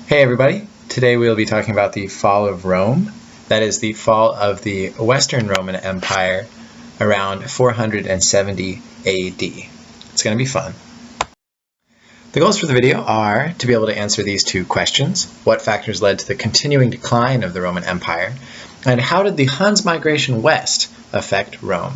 Hey everybody, today we'll be talking about the fall of Rome, that is the fall of the Western Roman Empire around 470 AD. It's going to be fun. The goals for the video are to be able to answer these two questions: what factors led to the continuing decline of the Roman Empire, and how did the Huns migration west affect Rome?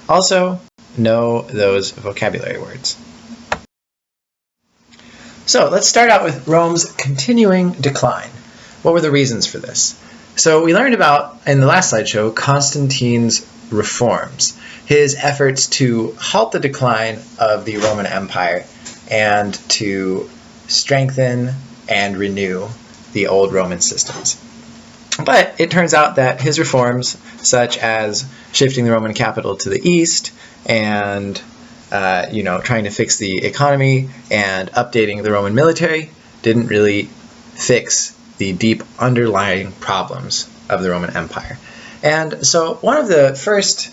Also, know those vocabulary words. So let's start out with Rome's continuing decline. What were the reasons for this? So we learned about, in the last slideshow, Constantine's reforms, his efforts to halt the decline of the Roman Empire and to strengthen and renew the old Roman systems. But it turns out that his reforms, such as shifting the Roman capital to the east and trying to fix the economy and updating the Roman military, didn't really fix the deep underlying problems of the Roman Empire. And so one of the first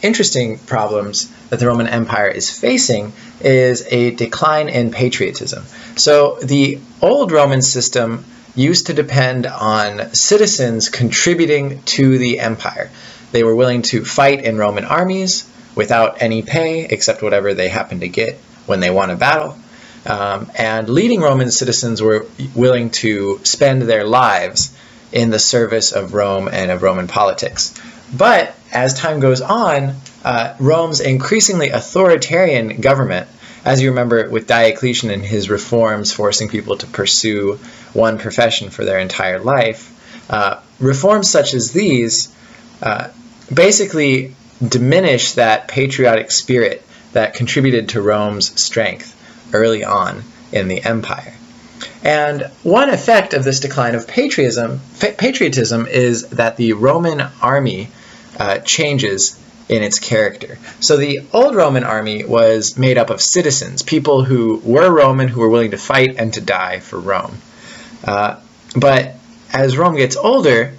interesting problems that the Roman Empire is facing is a decline in patriotism. So the old Roman system used to depend on citizens contributing to the empire. They were willing to fight in Roman armies without any pay except whatever they happened to get when they won a battle. And leading Roman citizens were willing to spend their lives in the service of Rome and of Roman politics. But as time goes on, Rome's increasingly authoritarian government, as you remember with Diocletian and his reforms forcing people to pursue one profession for their entire life, reforms such as these basically diminish that patriotic spirit that contributed to Rome's strength early on in the empire. And one effect of this decline of patriotism is that the Roman army changes in its character. So the old Roman army was made up of citizens, people who were Roman, who were willing to fight and to die for Rome. But as Rome gets older,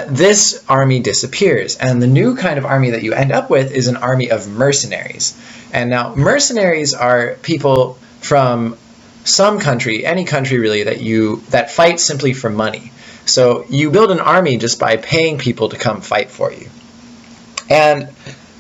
this army disappears, and the new kind of army that you end up with is an army of mercenaries. And now mercenaries are people from some country, any country really, that fight simply for money. So you build an army just by paying people to come fight for you. And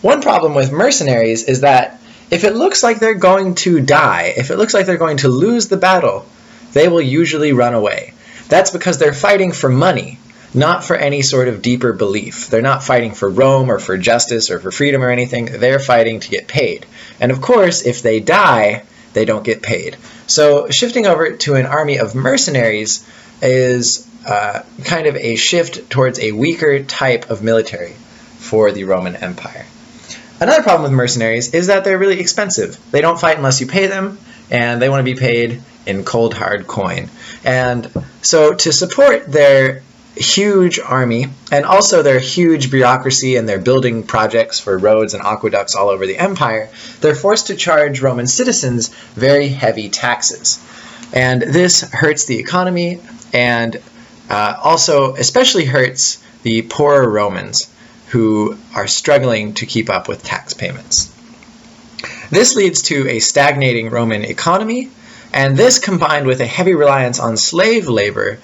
one problem with mercenaries is that if it looks like they're going to die, if it looks like they're going to lose the battle, they will usually run away. That's because they're fighting for money, not for any sort of deeper belief. They're not fighting for Rome or for justice or for freedom or anything. They're fighting to get paid. And of course, if they die, they don't get paid. So shifting over to an army of mercenaries is kind of a shift towards a weaker type of military for the Roman Empire. Another problem with mercenaries is that they're really expensive. They don't fight unless you pay them, and they want to be paid in cold hard coin. And so to support their huge army and also their huge bureaucracy and their building projects for roads and aqueducts all over the empire, they're forced to charge Roman citizens very heavy taxes. And this hurts the economy and also especially hurts the poorer Romans who are struggling to keep up with tax payments. This leads to a stagnating Roman economy, and this combined with a heavy reliance on slave labor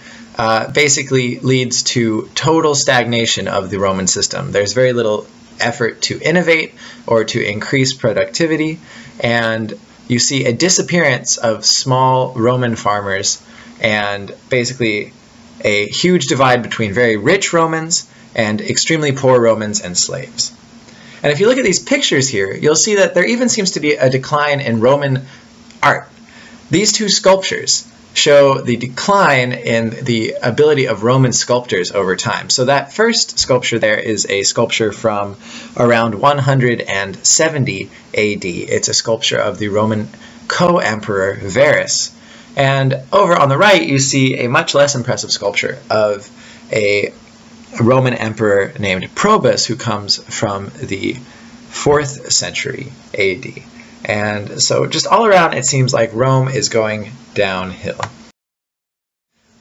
basically leads to total stagnation of the Roman system. There's very little effort to innovate or to increase productivity, and you see a disappearance of small Roman farmers and basically a huge divide between very rich Romans and extremely poor Romans and slaves. And if you look at these pictures here, you'll see that there even seems to be a decline in Roman art. These two sculptures show the decline in the ability of Roman sculptors over time. So that first sculpture there is a sculpture from around 170 AD. It's a sculpture of the Roman co-emperor Verus. And over on the right, you see a much less impressive sculpture of a Roman emperor named Probus, who comes from the 4th century AD. And so just all around, it seems like Rome is going downhill.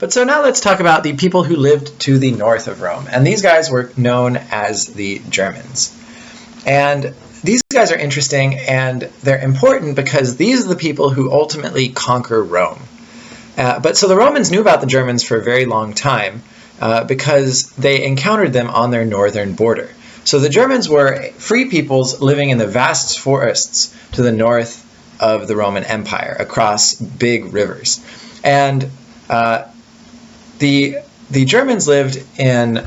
But so now let's talk about the people who lived to the north of Rome. And these guys were known as the Germans. And these guys are interesting and they're important because these are the people who ultimately conquer Rome. But so the Romans knew about the Germans for a very long time because they encountered them on their northern border. So the Germans were free peoples living in the vast forests to the north of the Roman Empire across big rivers. And the Germans lived in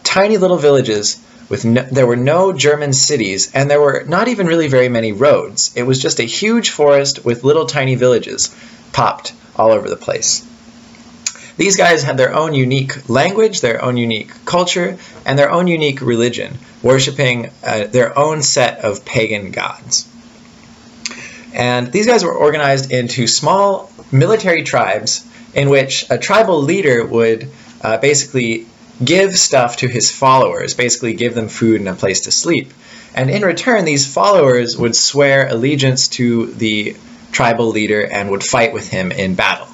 tiny little villages there were no German cities, and there were not even really very many roads. It was just a huge forest with little tiny villages popped all over the place. These guys had their own unique language, their own unique culture, and their own unique religion, worshiping their own set of pagan gods. And these guys were organized into small military tribes in which a tribal leader would basically give stuff to his followers, basically give them food and a place to sleep. And in return, these followers would swear allegiance to the tribal leader and would fight with him in battle.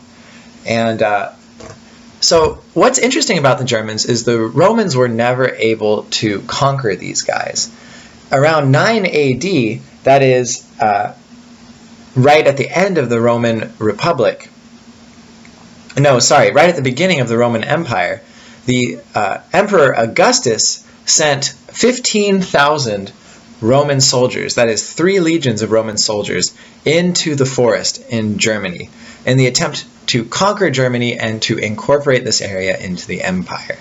And so what's interesting about the Germans is the Romans were never able to conquer these guys. Around 9 AD, that is right at the end of the Roman Republic, right at the beginning of the Roman Empire, the Emperor Augustus sent 15,000 Roman soldiers, that is 3 legions of Roman soldiers, into the forest in Germany in the attempt to conquer Germany and to incorporate this area into the empire.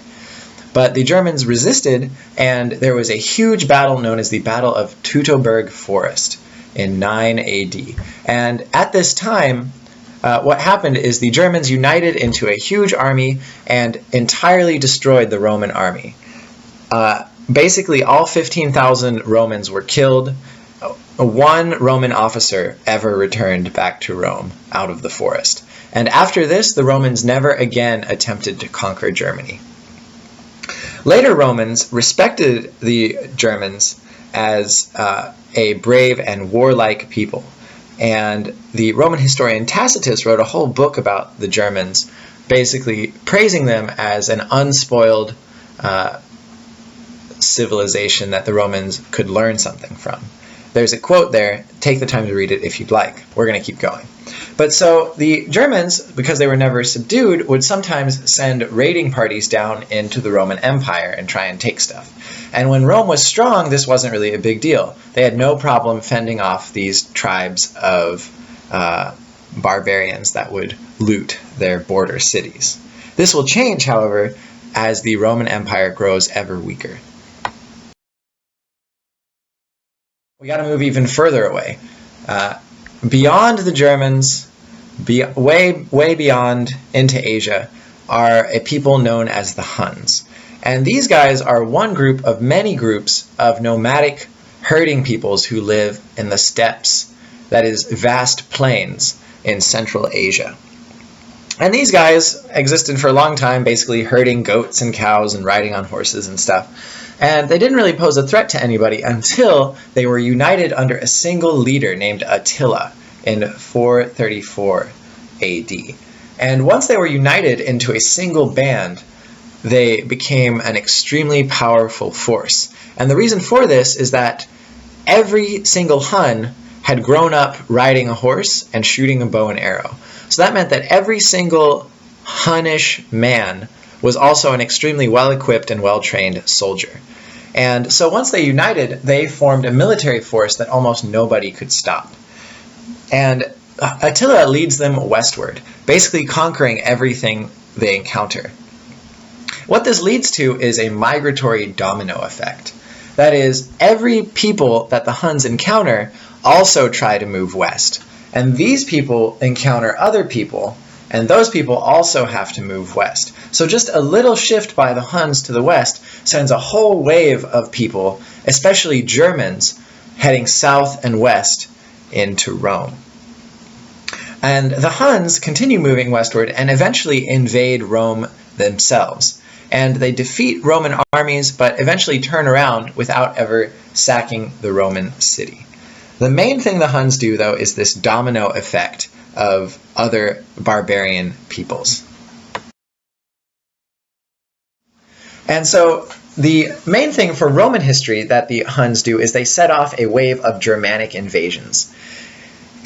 But the Germans resisted, and there was a huge battle known as the Battle of Teutoburg Forest in 9 AD. And at this time, what happened is the Germans united into a huge army and entirely destroyed the Roman army. Basically, all 15,000 Romans were killed. One Roman officer ever returned back to Rome out of the forest. And after this, the Romans never again attempted to conquer Germany. Later Romans respected the Germans as a brave and warlike people. And the Roman historian Tacitus wrote a whole book about the Germans, basically praising them as an unspoiled civilization that the Romans could learn something from. There's a quote there. Take the time to read it if you'd like. We're going to keep going. But so the Germans, because they were never subdued, would sometimes send raiding parties down into the Roman Empire and try and take stuff. And when Rome was strong, this wasn't really a big deal. They had no problem fending off these tribes of barbarians that would loot their border cities. This will change, however, as the Roman Empire grows ever weaker. We got to move even further away. Beyond the Germans, way beyond into Asia, are a people known as the Huns. And these guys are one group of many groups of nomadic herding peoples who live in the steppes, that is, vast plains in Central Asia. And these guys existed for a long time, basically herding goats and cows and riding on horses and stuff. And they didn't really pose a threat to anybody until they were united under a single leader named Attila in 434 AD. And once they were united into a single band, they became an extremely powerful force. And the reason for this is that every single Hun had grown up riding a horse and shooting a bow and arrow. So that meant that every single Hunnish man was also an extremely well-equipped and well-trained soldier. And so once they united, they formed a military force that almost nobody could stop. And Attila leads them westward, basically conquering everything they encounter. What this leads to is a migratory domino effect. That is, every people that the Huns encounter also try to move west. And these people encounter other people, and those people also have to move west. So just a little shift by the Huns to the west sends a whole wave of people, especially Germans, heading south and west into Rome. And the Huns continue moving westward and eventually invade Rome themselves. And they defeat Roman armies, but eventually turn around without ever sacking the Roman city. The main thing the Huns do, though, is this domino effect of other barbarian peoples. And so the main thing for Roman history that the Huns do is they set off a wave of Germanic invasions.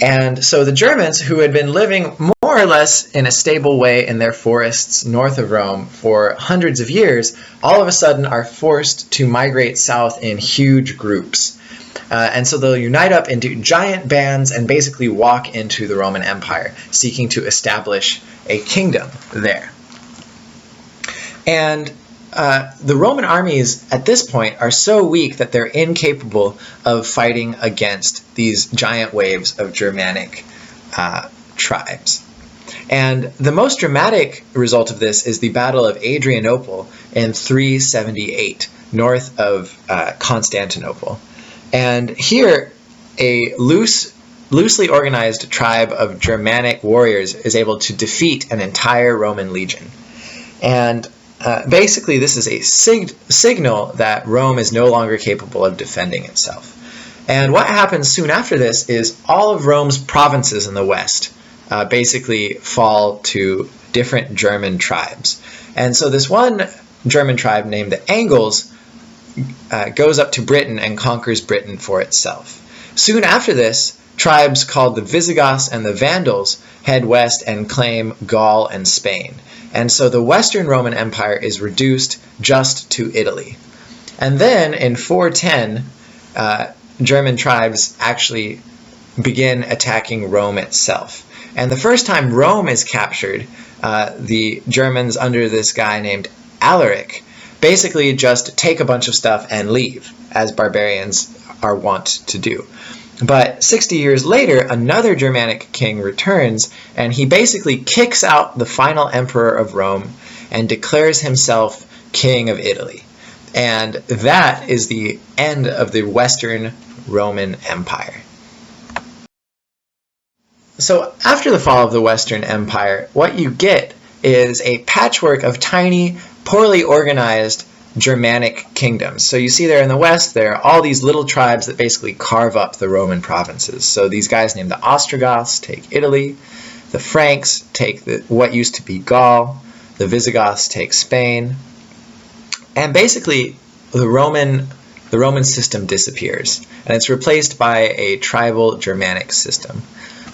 And so the Germans, who had been living more or less in a stable way in their forests north of Rome for hundreds of years, all of a sudden are forced to migrate south in huge groups. And so they'll unite up into giant bands and basically walk into the Roman Empire, seeking to establish a kingdom there. And the Roman armies at this point are so weak that they're incapable of fighting against these giant waves of Germanic tribes. And the most dramatic result of this is the Battle of Adrianople in 378, north of Constantinople. And here, a loosely organized tribe of Germanic warriors is able to defeat an entire Roman legion. And basically, this is a signal that Rome is no longer capable of defending itself. And what happens soon after this is all of Rome's provinces in the west basically fall to different German tribes. And so this one German tribe named the Angles goes up to Britain and conquers Britain for itself. Soon after this, tribes called the Visigoths and the Vandals head west and claim Gaul and Spain. And so the Western Roman Empire is reduced just to Italy. And then in 410, German tribes actually begin attacking Rome itself. And the first time Rome is captured, the Germans under this guy named Alaric basically just take a bunch of stuff and leave, as barbarians are wont to do. But 60 years later, another Germanic king returns, and he basically kicks out the final emperor of Rome and declares himself king of Italy. And that is the end of the Western Roman Empire. So after the fall of the Western Empire, what you get is a patchwork of tiny, poorly organized Germanic kingdoms. So you see there in the west, there are all these little tribes that basically carve up the Roman provinces. So these guys named the Ostrogoths take Italy, the Franks take what used to be Gaul, the Visigoths take Spain, and basically the Roman system disappears, and it's replaced by a tribal Germanic system.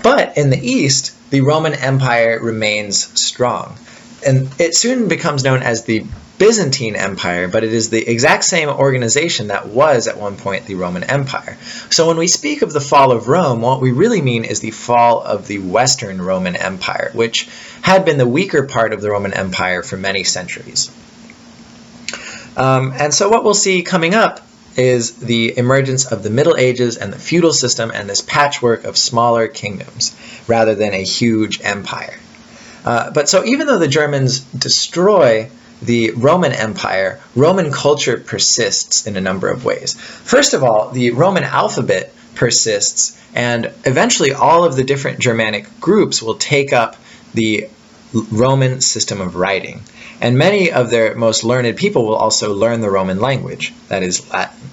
But in the east, the Roman Empire remains strong, and it soon becomes known as the Byzantine Empire, but it is the exact same organization that was at one point the Roman Empire. So when we speak of the fall of Rome, what we really mean is the fall of the Western Roman Empire, which had been the weaker part of the Roman Empire for many centuries. And so what we'll see coming up is the emergence of the Middle Ages and the feudal system and this patchwork of smaller kingdoms rather than a huge empire. But so even though the Germans destroy the Roman Empire, Roman culture persists in a number of ways. First of all, the Roman alphabet persists, and eventually all of the different Germanic groups will take up the Roman system of writing. And many of their most learned people will also learn the Roman language, that is Latin.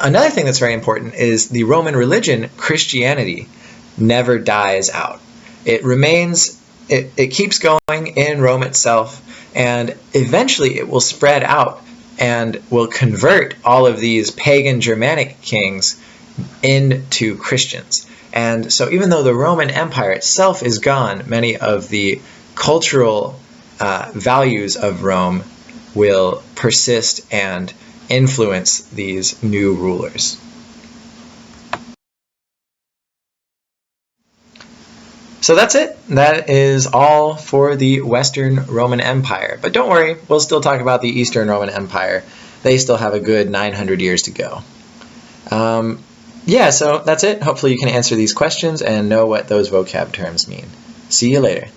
Another thing that's very important is the Roman religion, Christianity, never dies out. It remains, it keeps going in Rome itself, and eventually it will spread out and will convert all of these pagan Germanic kings into Christians. And so even though the Roman Empire itself is gone, many of the cultural values of Rome will persist and influence these new rulers. So that's it. That is all for the Western Roman Empire. But don't worry, we'll still talk about the Eastern Roman Empire. They still have a good 900 years to go. Yeah, so that's it. Hopefully you can answer these questions and know what those vocab terms mean. See you later.